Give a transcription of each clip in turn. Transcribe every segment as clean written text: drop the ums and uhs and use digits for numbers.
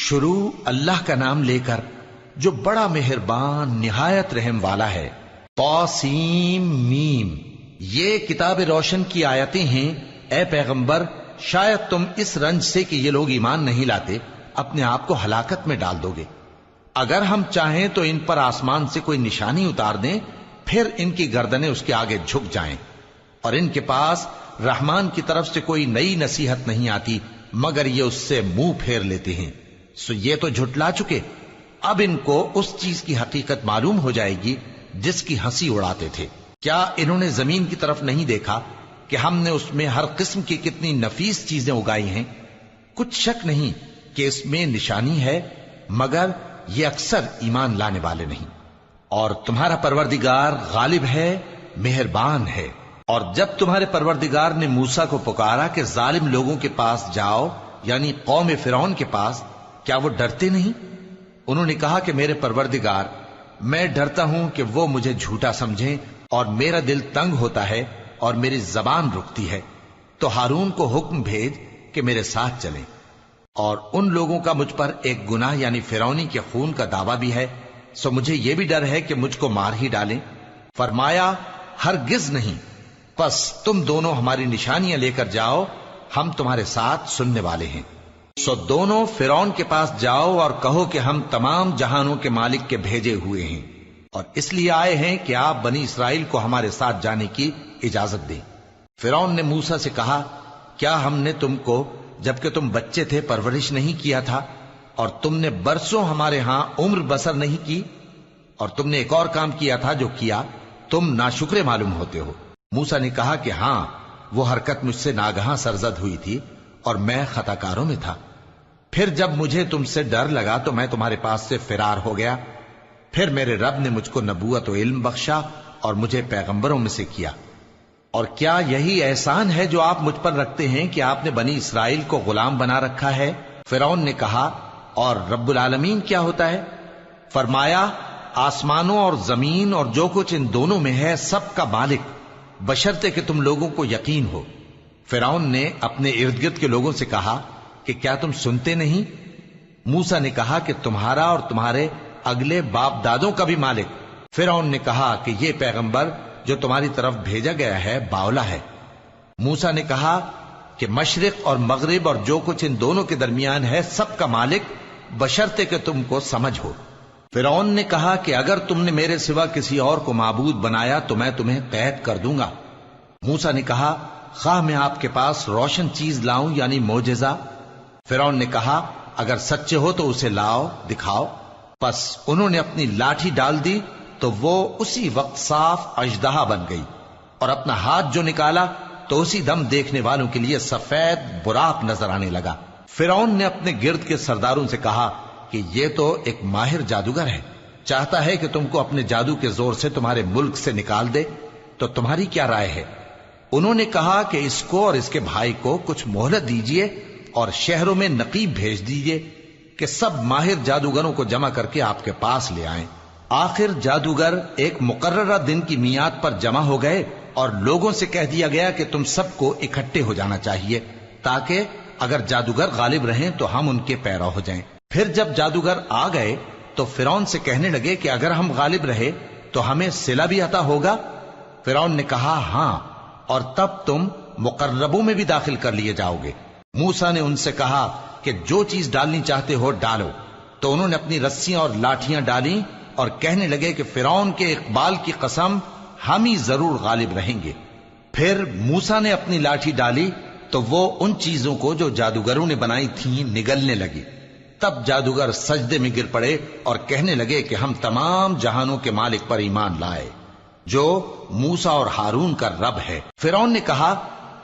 شروع اللہ کا نام لے کر جو بڑا مہربان نہایت رحم والا ہے۔ طاسیم میم، یہ کتاب روشن کی آیتیں ہیں۔ اے پیغمبر، شاید تم اس رنج سے کہ یہ لوگ ایمان نہیں لاتے اپنے آپ کو ہلاکت میں ڈال دو گے۔ اگر ہم چاہیں تو ان پر آسمان سے کوئی نشانی اتار دیں، پھر ان کی گردنیں اس کے آگے جھک جائیں، اور ان کے پاس رحمان کی طرف سے کوئی نئی نصیحت نہیں آتی مگر یہ اس سے منہ پھیر لیتے ہیں۔ سو یہ تو جھٹلا چکے، اب ان کو اس چیز کی حقیقت معلوم ہو جائے گی جس کی ہنسی اڑاتے تھے۔ کیا انہوں نے زمین کی طرف نہیں دیکھا کہ ہم نے اس میں ہر قسم کی کتنی نفیس چیزیں اگائی ہیں؟ کچھ شک نہیں کہ اس میں نشانی ہے، مگر یہ اکثر ایمان لانے والے نہیں۔ اور تمہارا پروردگار غالب ہے، مہربان ہے۔ اور جب تمہارے پروردگار نے موسیٰ کو پکارا کہ ظالم لوگوں کے پاس جاؤ، یعنی قوم فرعون کے پاس، کیا وہ ڈرتے نہیں؟ انہوں نے کہا کہ میرے پروردگار، میں ڈرتا ہوں کہ وہ مجھے جھوٹا سمجھیں، اور میرا دل تنگ ہوتا ہے اور میری زبان رکتی ہے، تو ہارون کو حکم بھیج کہ میرے ساتھ چلیں۔ اور ان لوگوں کا مجھ پر ایک گناہ یعنی فرعونی کے خون کا دعویٰ بھی ہے، سو مجھے یہ بھی ڈر ہے کہ مجھ کو مار ہی ڈالیں۔ فرمایا ہرگز نہیں، پس تم دونوں ہماری نشانیاں لے کر جاؤ، ہم تمہارے ساتھ سننے والے ہیں۔ سو دونوں فرعون کے پاس جاؤ اور کہو کہ ہم تمام جہانوں کے مالک کے بھیجے ہوئے ہیں، اور اس لیے آئے ہیں کہ آپ بنی اسرائیل کو ہمارے ساتھ جانے کی اجازت دیں۔ فرعون نے موسیٰ سے کہا، کیا ہم نے تم کو جبکہ تم بچے تھے پرورش نہیں کیا تھا، اور تم نے برسوں ہمارے ہاں عمر بسر نہیں کی؟ اور تم نے ایک اور کام کیا تھا جو کیا، تم ناشکرے معلوم ہوتے ہو۔ موسیٰ نے کہا کہ ہاں، وہ حرکت مجھ سے ناگہاں سرزد ہوئی تھی اور میں خطا کاروں میں تھا۔ پھر جب مجھے تم سے ڈر لگا تو میں تمہارے پاس سے فرار ہو گیا۔ پھر میرے رب نے مجھ کو نبوت و علم بخشا اور مجھے پیغمبروں میں سے کیا۔ اور کیا یہی احسان ہے جو آپ مجھ پر رکھتے ہیں کہ آپ نے بنی اسرائیل کو غلام بنا رکھا ہے؟ فرعون نے کہا، اور رب العالمین کیا ہوتا ہے؟ فرمایا، آسمانوں اور زمین اور جو کچھ ان دونوں میں ہے سب کا مالک، بشرطے کہ تم لوگوں کو یقین ہو۔ فرعون نے اپنے ارد گرد کے لوگوں سے کہا کہ کیا تم سنتے نہیں؟ موسیٰ نے کہا کہ تمہارا اور تمہارے اگلے باپ دادوں کا بھی مالک۔ فرعون نے کہا کہ یہ پیغمبر جو تمہاری طرف بھیجا گیا ہے باولا ہے۔ موسیٰ نے کہا کہ مشرق اور مغرب اور جو کچھ ان دونوں کے درمیان ہے سب کا مالک، بشرطے کہ تم کو سمجھ ہو۔ فرعون نے کہا کہ اگر تم نے میرے سوا کسی اور کو معبود بنایا تو میں تمہیں قید کر دوں گا۔ موسیٰ نے کہا، خواہ میں آپ کے پاس روشن چیز لاؤں یعنی معجزہ؟ فرعون نے کہا، اگر سچے ہو تو اسے لاؤ، دکھاؤ۔ پس انہوں نے اپنی لاٹھی ڈال دی تو وہ اسی وقت صاف اژدہا بن گئی، اور اپنا ہاتھ جو نکالا تو اسی دم دیکھنے والوں کے لیے سفید براق نظر آنے لگا۔ فرعون نے اپنے گرد کے سرداروں سے کہا کہ یہ تو ایک ماہر جادوگر ہے، چاہتا ہے کہ تم کو اپنے جادو کے زور سے تمہارے ملک سے نکال دے، تو تمہاری کیا رائے ہے؟ انہوں نے کہا کہ اس کو اور اس کے بھائی کو کچھ مہلت دیجیے اور شہروں میں نقیب بھیج دیجیے کہ سب ماہر جادوگروں کو جمع کر کے آپ کے پاس لے آئیں۔ آخر جادوگر ایک مقررہ دن کی میعاد پر جمع ہو گئے اور لوگوں سے کہہ دیا گیا کہ تم سب کو اکٹھے ہو جانا چاہیے تاکہ اگر جادوگر غالب رہیں تو ہم ان کے پیرو ہو جائیں۔ پھر جب جادوگر آ گئے تو فرعون سے کہنے لگے کہ اگر ہم غالب رہے تو ہمیں صلہ بھی عطا ہوگا؟ فرعون نے کہا، ہاں، اور تب تم مقربوں میں بھی داخل کر لیے جاؤ گے۔ موسیٰ نے ان سے کہا کہ جو چیز ڈالنی چاہتے ہو ڈالو، تو انہوں نے اپنی رسیاں اور لاٹھیاں ڈالیں اور کہنے لگے کہ فرعون کے اقبال کی قسم، ہم ہی ضرور غالب رہیں گے۔ پھر موسیٰ نے اپنی لاٹھی ڈالی تو وہ ان چیزوں کو جو جادوگروں نے بنائی تھیں نگلنے لگی۔ تب جادوگر سجدے میں گر پڑے اور کہنے لگے کہ ہم تمام جہانوں کے مالک پر ایمان لائے جو موسیٰ اور ہارون کا رب ہے۔ فرعون نے کہا،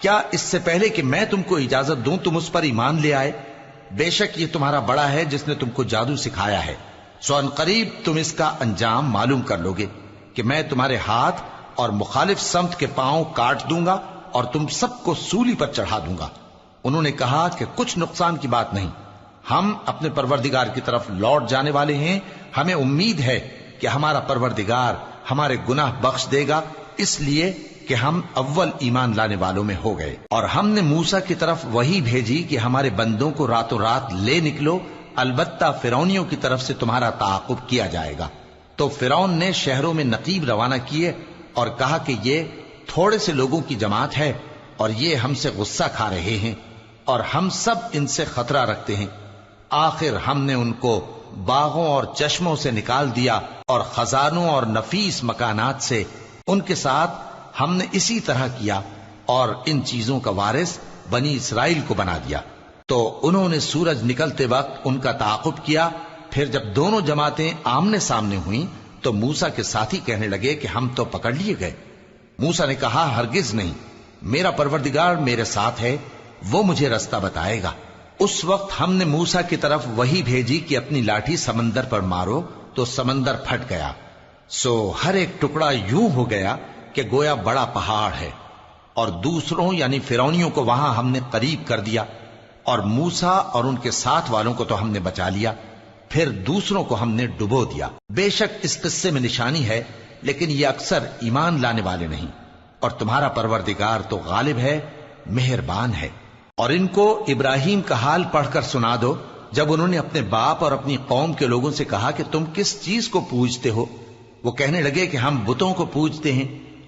کیا اس سے پہلے کہ میں تم کو اجازت دوں تم اس پر ایمان لے آئے؟ بے شک یہ تمہارا بڑا ہے جس نے تم کو جادو سکھایا ہے، سو ان قریب تم اس کا انجام معلوم کر لوگے کہ میں تمہارے ہاتھ اور مخالف سمت کے پاؤں کاٹ دوں گا اور تم سب کو سولی پر چڑھا دوں گا۔ انہوں نے کہا کہ کچھ نقصان کی بات نہیں، ہم اپنے پروردگار کی طرف لوٹ جانے والے ہیں، ہمیں امید ہے کہ ہمارا پروردگار ہمارے گناہ بخش دے گا، اس لیے کہ ہم اول ایمان لانے والوں میں ہو گئے۔ اور ہم نے موسیٰ کی طرف وحی بھیجی کہ ہمارے بندوں کو راتوں رات لے نکلو البتہ فرعونیوں کی طرف سے تمہارا تعاقب کیا جائے گا۔ تو فرعون نے شہروں میں نقیب روانہ کیے اور کہا کہ یہ تھوڑے سے لوگوں کی جماعت ہے اور یہ ہم سے غصہ کھا رہے ہیں اور ہم سب ان سے خطرہ رکھتے ہیں۔ آخر ہم نے ان کو باغوں اور چشموں سے نکال دیا اور خزانوں اور نفیس مکانات سے۔ ان کے ساتھ ہم نے اسی طرح کیا اور ان چیزوں کا وارث بنی اسرائیل کو بنا دیا۔ تو انہوں نے سورج نکلتے وقت ان کا تعاقب کیا۔ پھر جب دونوں جماعتیں آمنے سامنے ہوئیں تو موسیٰ کے ساتھی کہنے لگے کہ ہم تو پکڑ لیے گئے۔ موسیٰ نے کہا ہرگز نہیں، میرا پروردگار میرے ساتھ ہے، وہ مجھے رستہ بتائے گا۔ اس وقت ہم نے موسیٰ کی طرف وحی بھیجی کہ اپنی لاٹھی سمندر پر مارو، تو سمندر پھٹ گیا، سو ہر ایک ٹکڑا یوں ہو گیا کہ گویا بڑا پہاڑ ہے، اور دوسروں یعنی فرعونیوں کو وہاں ہم نے قریب کر دیا، اور موسیٰ اور ان کے ساتھ والوں کو تو ہم نے بچا لیا، پھر دوسروں کو ہم نے ڈبو دیا۔ بے شک اس قصے میں نشانی ہے، لیکن یہ اکثر ایمان لانے والے نہیں، اور تمہارا پروردگار تو غالب ہے، مہربان ہے۔ اور ان کو ابراہیم کا حال پڑھ کر سنا دو جب انہوں نے اپنے باپ اور اپنی قوم کے لوگوں سے کہا کہ تم کس چیز کو پوجتے ہو؟ وہ کہنے لگے کہ ہم بتوں کو پوجتے ہیں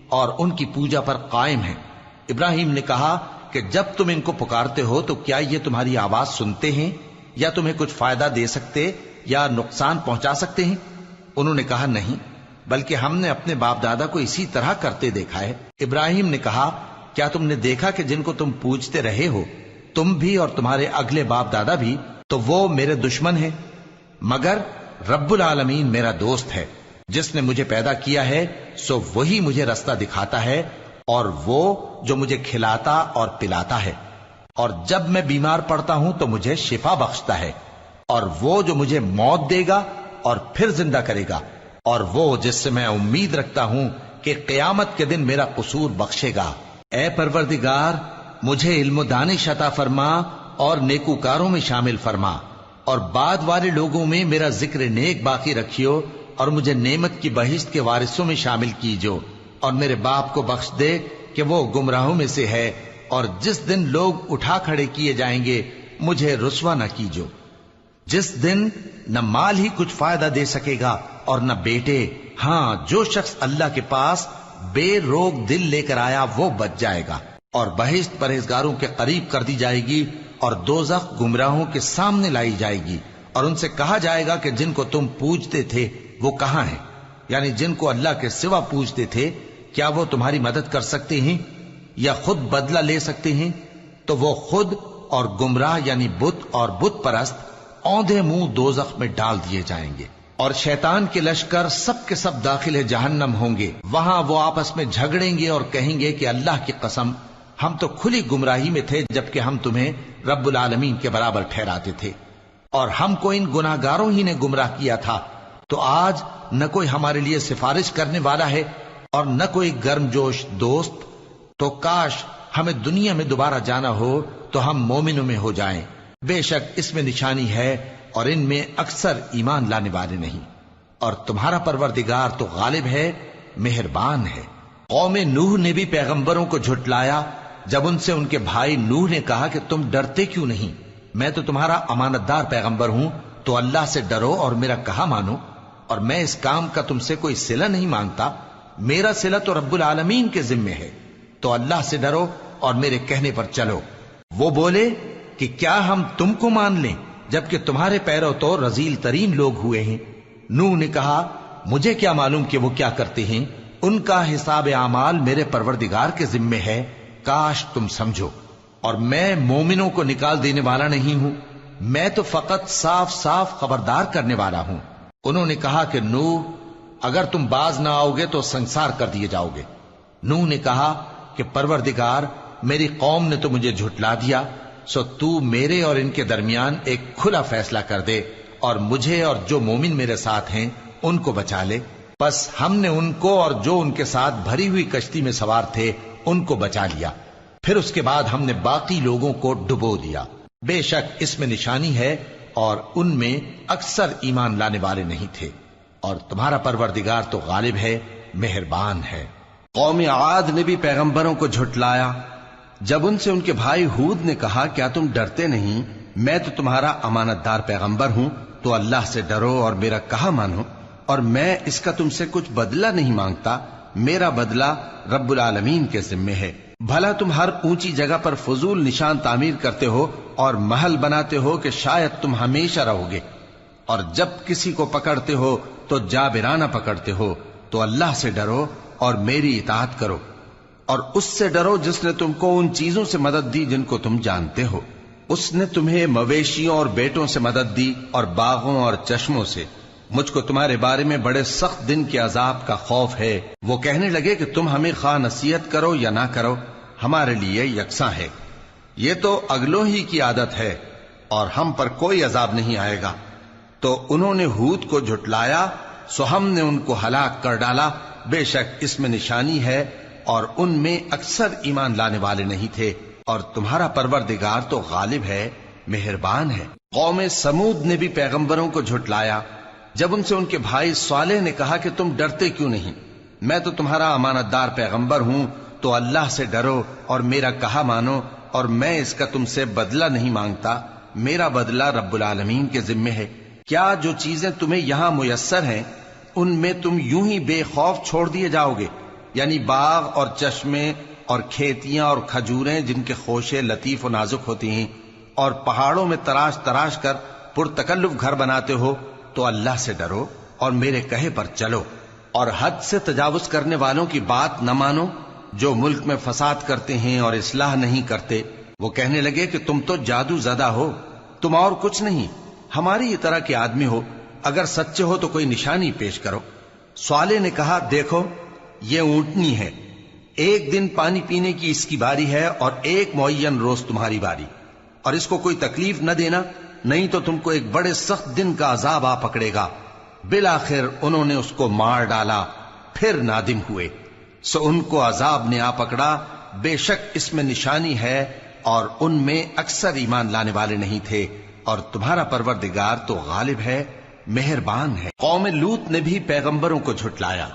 اور ان کی پوجا پر قائم ہیں۔ ابراہیم نے کہا کہ جب تم ان کو پکارتے ہو تو کیا یہ تمہاری آواز سنتے ہیں یا تمہیں کچھ فائدہ دے سکتے یا نقصان پہنچا سکتے ہیں؟ انہوں نے کہا نہیں، بلکہ ہم نے اپنے باپ دادا کو اسی طرح کرتے دیکھا ہے۔ ابراہیم نے کہا کیا تم نے دیکھا کہ جن کو تم پوجتے رہے ہو تم بھی اور تمہارے اگلے باپ دادا بھی، تو وہ میرے دشمن ہیں، مگر رب العالمین میرا دوست ہے۔ جس نے مجھے پیدا کیا ہے سو وہی مجھے رستہ دکھاتا ہے، اور وہ جو مجھے کھلاتا اور پلاتا ہے، اور جب میں بیمار پڑتا ہوں تو مجھے شفا بخشتا ہے، اور وہ جو مجھے موت دے گا اور پھر زندہ کرے گا، اور وہ جس سے میں امید رکھتا ہوں کہ قیامت کے دن میرا قصور بخشے گا۔ اے پروردگار، مجھے علم و دانش عطا فرما اور نیکوکاروں میں شامل فرما، اور بعد والے لوگوں میں میرا ذکر نیک باقی رکھیو، اور مجھے نعمت کی بہشت کے وارثوں میں شامل کیجو، اور میرے باپ کو بخش دے کہ وہ گمراہوں میں سے ہے، اور جس دن لوگ اٹھا کھڑے کیے جائیں گے مجھے رسوا نہ کیجو، جس دن نہ مال ہی کچھ فائدہ دے سکے گا اور نہ بیٹے۔ ہاں، جو شخص اللہ کے پاس بے روک دل لے کر آیا وہ بچ جائے گا، اور بہشت پرہیزگاروں کے قریب کر دی جائے گی، اور دوزخ گمراہوں کے سامنے لائی جائے گی، اور ان سے کہا جائے گا کہ جن کو تم پوجتے تھے وہ کہاں ہیں؟ یعنی جن کو اللہ کے سوا پوجتے تھے، کیا وہ تمہاری مدد کر سکتے ہیں یا خود بدلہ لے سکتے ہیں؟ تو وہ خود اور گمراہ یعنی بت اور بت پرست اوندھے منہ دوزخ میں ڈال دیے جائیں گے، اور شیطان کے لشکر سب کے سب داخل جہنم ہوں گے۔ وہاں وہ آپس میں جھگڑیں گے اور کہیں گے کہ اللہ کی قسم، ہم تو کھلی گمراہی میں تھے جبکہ ہم تمہیں رب العالمین کے برابر ٹھہراتے تھے، اور ہم کو ان گناہگاروں ہی نے گمراہ کیا تھا۔ تو آج نہ کوئی ہمارے لیے سفارش کرنے والا ہے اور نہ کوئی گرم جوش دوست، تو کاش ہمیں دنیا میں دوبارہ جانا ہو تو ہم مومنوں میں ہو جائیں۔ بے شک اس میں نشانی ہے اور ان میں اکثر ایمان لانے والے نہیں، اور تمہارا پروردگار تو غالب ہے، مہربان ہے۔ قوم نوح نے بھی پیغمبروں کو جھٹلایا جب ان سے ان کے بھائی نوح نے کہا کہ تم ڈرتے کیوں نہیں؟ میں تو تمہارا امانت دار پیغمبر ہوں، تو اللہ سے ڈرو اور میرا کہا مانو، اور میں اس کام کا تم سے کوئی صلہ نہیں مانگتا، میرا صلہ تو رب العالمین کے ذمے ہے، تو اللہ سے ڈرو اور میرے کہنے پر چلو۔ وہ بولے کہ کیا ہم تم کو مان لیں جبکہ تمہارے پیرو تو رذیل ترین لوگ ہوئے ہیں؟ نوح نے کہا مجھے کیا معلوم کہ وہ کیا کرتے ہیں، ان کا حساب اعمال میرے پروردگار کے ذمے ہے، کاش تم سمجھو۔ اور میں مومنوں کو نکال دینے والا نہیں ہوں، میں تو فقط صاف صاف خبردار کرنے والا ہوں۔ انہوں نے کہا کہ نوح، اگر تم باز نہ آؤ گے تو سنسار کر دیے جاؤ گے۔ نوح نے کہا کہ پروردگار، میری قوم نے تو مجھے جھٹلا دیا، سو تو میرے اور ان کے درمیان ایک کھلا فیصلہ کر دے، اور مجھے اور جو مومن میرے ساتھ ہیں ان کو بچا لے۔ بس ہم نے ان کو اور جو ان کے ساتھ بھری ہوئی کشتی میں سوار تھے ان کو بچا لیا، پھر اس کے بعد ہم نے باقی لوگوں کو ڈبو دیا۔ بے شک اس میں نشانی ہے اور ان میں اکثر ایمان لانے والے نہیں تھے، اور تمہارا پروردگار تو غالب ہے، مہربان ہے۔ قوم عاد نے بھی پیغمبروں کو جھٹلایا جب ان سے ان کے بھائی ہود نے کہا کیا تم ڈرتے نہیں میں تو تمہارا امانت دار پیغمبر ہوں، تو اللہ سے ڈرو اور میرا کہا مانو، اور میں اس کا تم سے کچھ بدلہ نہیں مانگتا، میرا بدلہ رب العالمین کے ذمے ہے۔ بھلا تم ہر اونچی جگہ پر فضول نشان تعمیر کرتے ہو اور محل بناتے ہو کہ شاید تم ہمیشہ رہو گے، اور جب کسی کو پکڑتے ہو تو جابرانہ پکڑتے ہو، تو اللہ سے ڈرو اور میری اطاعت کرو، اور اس سے ڈرو جس نے تم کو ان چیزوں سے مدد دی جن کو تم جانتے ہو۔ اس نے تمہیں مویشیوں اور بیٹوں سے مدد دی اور باغوں اور چشموں سے۔ مجھ کو تمہارے بارے میں بڑے سخت دن کے عذاب کا خوف ہے۔ وہ کہنے لگے کہ تم ہمیں خواہ نصیحت کرو یا نہ کرو، ہمارے لیے یکساں ہے، یہ تو اگلوں ہی کی عادت ہے، اور ہم پر کوئی عذاب نہیں آئے گا۔ تو انہوں نے ہود کو جھٹلایا، سو ہم نے ان کو ہلاک کر ڈالا۔ بے شک اس میں نشانی ہے، اور ان میں اکثر ایمان لانے والے نہیں تھے، اور تمہارا پروردگار تو غالب ہے، مہربان ہے۔ قوم سمود نے بھی پیغمبروں کو جھٹلایا، جب ان سے ان کے بھائی صالح نے کہا کہ تم ڈرتے کیوں نہیں، میں تو تمہارا امانت دار پیغمبر ہوں، تو اللہ سے ڈرو اور میرا کہا مانو، اور میں اس کا تم سے بدلہ نہیں مانگتا، میرا بدلہ رب العالمین کے ذمے ہے۔ کیا جو چیزیں تمہیں یہاں میسر ہیں ان میں تم یوں ہی بے خوف چھوڑ دیے جاؤ گے؟ یعنی باغ اور چشمے اور کھیتیاں اور کھجوریں جن کے خوشے لطیف و نازک ہوتی ہیں، اور پہاڑوں میں تراش تراش کر پرتکلف گھر بناتے ہو، تو اللہ سے ڈرو اور میرے کہے پر چلو، اور حد سے تجاوز کرنے والوں کی بات نہ مانو جو ملک میں فساد کرتے ہیں اور اصلاح نہیں کرتے۔ وہ کہنے لگے کہ تم تو جادو زدہ ہو، تم اور کچھ نہیں، ہماری طرح کے آدمی ہو، اگر سچے ہو تو کوئی نشانی پیش کرو۔ صالح نے کہا دیکھو یہ اونٹنی ہے، ایک دن پانی پینے کی اس کی باری ہے اور ایک معین روز تمہاری باری، اور اس کو کوئی تکلیف نہ دینا، نہیں تو تم کو ایک بڑے سخت دن کا عذاب آ پکڑے گا۔ بالآخر انہوں نے اس کو مار ڈالا، پھر نادم ہوئے، سو ان کو عذاب نے آ پکڑا۔ بے شک اس میں نشانی ہے، اور ان میں اکثر ایمان لانے والے نہیں تھے، اور تمہارا پروردگار تو غالب ہے، مہربان ہے۔ قوم لوط نے بھی پیغمبروں کو جھٹلایا،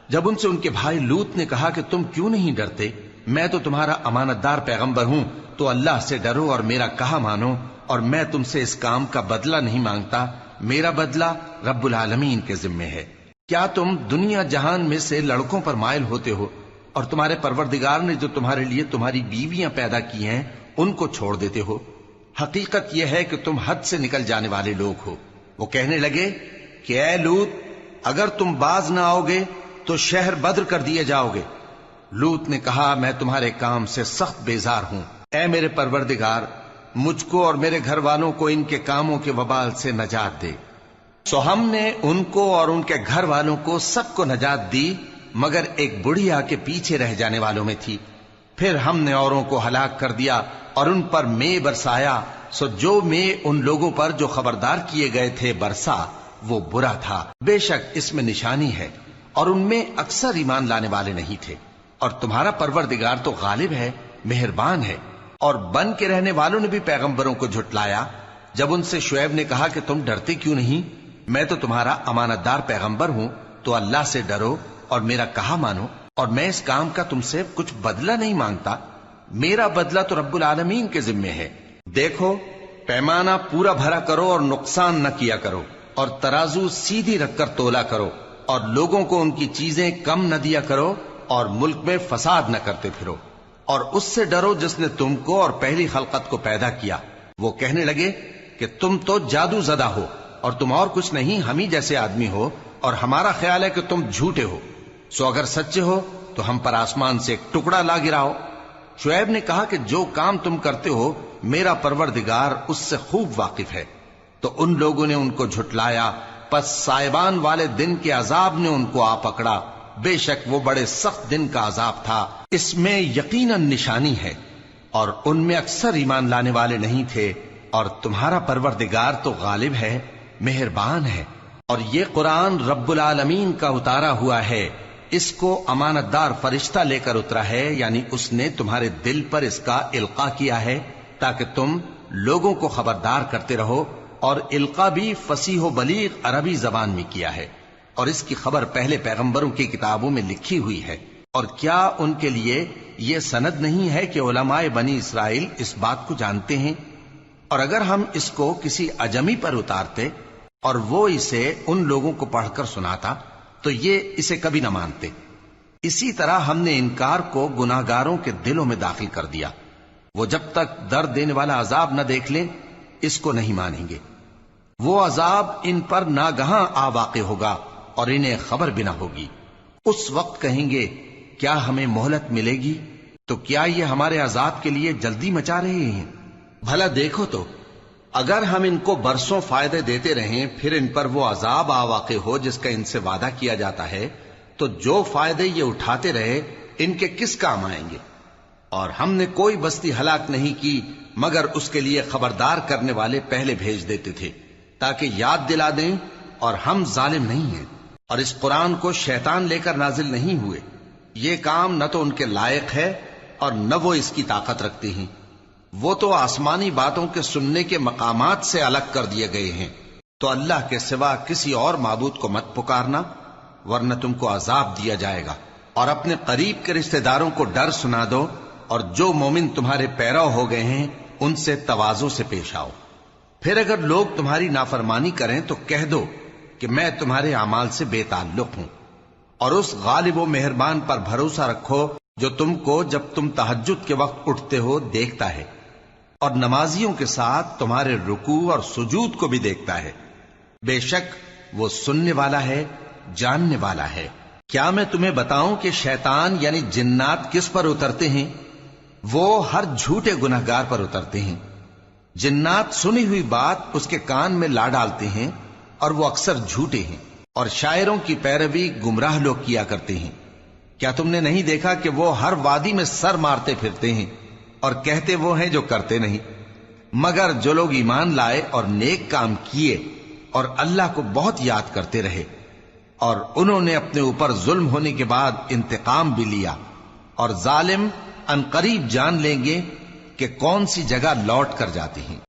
جب ان سے ان کے بھائی لوط نے کہا کہ تم کیوں نہیں ڈرتے، میں تو تمہارا امانت دار پیغمبر ہوں، تو اللہ سے ڈرو اور میرا کہا مانو، اور میں تم سے اس کام کا بدلہ نہیں مانگتا، میرا بدلہ رب العالمین کے ذمے ہے۔ کیا تم دنیا جہان میں سے لڑکوں پر مائل ہوتے ہو، اور تمہارے پروردگار نے جو تمہارے لیے تمہاری بیویاں پیدا کی ہیں ان کو چھوڑ دیتے ہو؟ حقیقت یہ ہے کہ تم حد سے نکل جانے والے لوگ ہو۔ وہ کہنے لگے کہ اے لوط، اگر تم باز نہ آؤ گے تو شہر بدر کر دیے جاؤ گے۔ لوط نے کہا میں تمہارے کام سے سخت بیزار ہوں، اے میرے پروردگار مجھ کو اور میرے گھر والوں کو ان کے کاموں کے وبال سے نجات دے۔ سو ہم نے ان کو اور ان کے گھر والوں کو سب کو نجات دی، مگر ایک بڑھیا کے پیچھے رہ جانے والوں میں تھی۔ پھر ہم نے اوروں کو ہلاک کر دیا اور ان پر مے برسایا، سو جو مے ان لوگوں پر جو خبردار کیے گئے تھے برسا، وہ برا تھا۔ بے شک اس میں نشانی ہے، اور ان میں اکثر ایمان لانے والے نہیں تھے، اور تمہارا پروردگار تو غالب ہے، مہربان ہے۔ اور بن کے رہنے والوں نے بھی پیغمبروں کو جھٹلایا، جب ان سے شعیب نے کہا کہ تم ڈرتے کیوں نہیں، میں تو تمہارا امانت دار پیغمبر ہوں، تو اللہ سے ڈرو اور میرا کہا مانو، اور میں اس کام کا تم سے کچھ بدلہ نہیں مانگتا، میرا بدلہ تو رب العالمین کے ذمے ہے۔ دیکھو پیمانہ پورا بھرا کرو اور نقصان نہ کیا کرو، اور ترازو سیدھی رکھ کر تولا کرو، اور لوگوں کو ان کی چیزیں کم نہ دیا کرو، اور ملک میں فساد نہ کرتے پھرو، اور اس سے ڈرو جس نے تم کو اور پہلی خلقت کو پیدا کیا۔ وہ کہنے لگے کہ تم تو جادو زدہ ہو، اور تم اور کچھ نہیں، ہم ہی جیسے آدمی ہو، اور ہمارا خیال ہے کہ تم جھوٹے ہو، سو اگر سچے ہو تو ہم پر آسمان سے ایک ٹکڑا لا گراؤ۔ شعیب نے کہا کہ جو کام تم کرتے ہو میرا پروردگار اس سے خوب واقف ہے۔ تو ان لوگوں نے ان کو جھٹلایا، پس سائبان والے دن کے عذاب نے ان کو آ پکڑا، بے شک وہ بڑے سخت دن کا عذاب تھا، اس میں یقیناً نشانی ہے، اور ان میں اکثر ایمان لانے والے نہیں تھے، اور تمہارا پروردگار تو غالب ہے، مہربان ہے۔ اور یہ قرآن رب العالمین کا اتارا ہوا ہے، اس کو امانت دار فرشتہ لے کر اترا ہے، یعنی اس نے تمہارے دل پر اس کا القاء کیا ہے تاکہ تم لوگوں کو خبردار کرتے رہو، اور القاء بھی فصیح و بلیغ عربی زبان میں کیا ہے، اور اس کی خبر پہلے پیغمبروں کی کتابوں میں لکھی ہوئی ہے۔ اور کیا ان کے لیے یہ سند نہیں ہے کہ علماء بنی اسرائیل اس بات کو جانتے ہیں؟ اور اگر ہم اس کو کسی اجمی پر اتارتے اور وہ اسے ان لوگوں کو پڑھ کر سناتا تو یہ اسے کبھی نہ مانتے. اسی طرح ہم نے انکار کو گناہگاروں کے دلوں میں داخل کر دیا. وہ جب تک درد دینے والا عذاب نہ دیکھ لیں اس کو نہیں مانیں گے. وہ عذاب ان پر ناگہاں آ واقع ہوگا اور انہیں خبر بھی نہ ہوگی. اس وقت کہیں گے کیا ہمیں مہلت ملے گی؟ تو کیا یہ ہمارے عذاب کے لیے جلدی مچا رہے ہیں؟ بھلا دیکھو تو اگر ہم ان کو برسوں فائدے دیتے رہیں پھر ان پر وہ عذاب آ واقع ہو جس کا ان سے وعدہ کیا جاتا ہے تو جو فائدے یہ اٹھاتے رہے ان کے کس کام آئیں گے؟ اور ہم نے کوئی بستی ہلاک نہیں کی مگر اس کے لیے خبردار کرنے والے پہلے بھیج دیتے تھے تاکہ یاد دلا دیں، اور ہم ظالم نہیں ہیں. اور اس قرآن کو شیطان لے کر نازل نہیں ہوئے. یہ کام نہ تو ان کے لائق ہے اور نہ وہ اس کی طاقت رکھتے ہیں. وہ تو آسمانی باتوں کے سننے کے مقامات سے الگ کر دیے گئے ہیں. تو اللہ کے سوا کسی اور معبود کو مت پکارنا ورنہ تم کو عذاب دیا جائے گا. اور اپنے قریب کے رشتہ داروں کو ڈر سنا دو، اور جو مومن تمہارے پیرو ہو گئے ہیں ان سے تواضع سے پیش آؤ. پھر اگر لوگ تمہاری نافرمانی کریں تو کہہ دو کہ میں تمہارے اعمال سے بے تعلق ہوں، اور اس غالب و مہربان پر بھروسہ رکھو جو تم کو جب تم تہجد کے وقت اٹھتے ہو دیکھتا ہے، اور نمازیوں کے ساتھ تمہارے رکوع اور سجود کو بھی دیکھتا ہے. بے شک وہ سننے والا ہے، جاننے والا ہے. کیا میں تمہیں بتاؤں کہ شیطان یعنی جنات کس پر اترتے ہیں؟ وہ ہر جھوٹے گنہگار پر اترتے ہیں. جنات سنی ہوئی بات اس کے کان میں لا ڈالتے ہیں اور وہ اکثر جھوٹے ہیں، اور شاعروں کی پیروی گمراہ لوگ کیا کرتے ہیں. کیا تم نے نہیں دیکھا کہ وہ ہر وادی میں سر مارتے پھرتے ہیں اور کہتے وہ ہیں جو کرتے نہیں؟ مگر جو لوگ ایمان لائے اور نیک کام کیے اور اللہ کو بہت یاد کرتے رہے اور انہوں نے اپنے اوپر ظلم ہونے کے بعد انتقام بھی لیا، اور ظالم عنقریب جان لیں گے کہ کون سی جگہ لوٹ کر جاتے ہیں.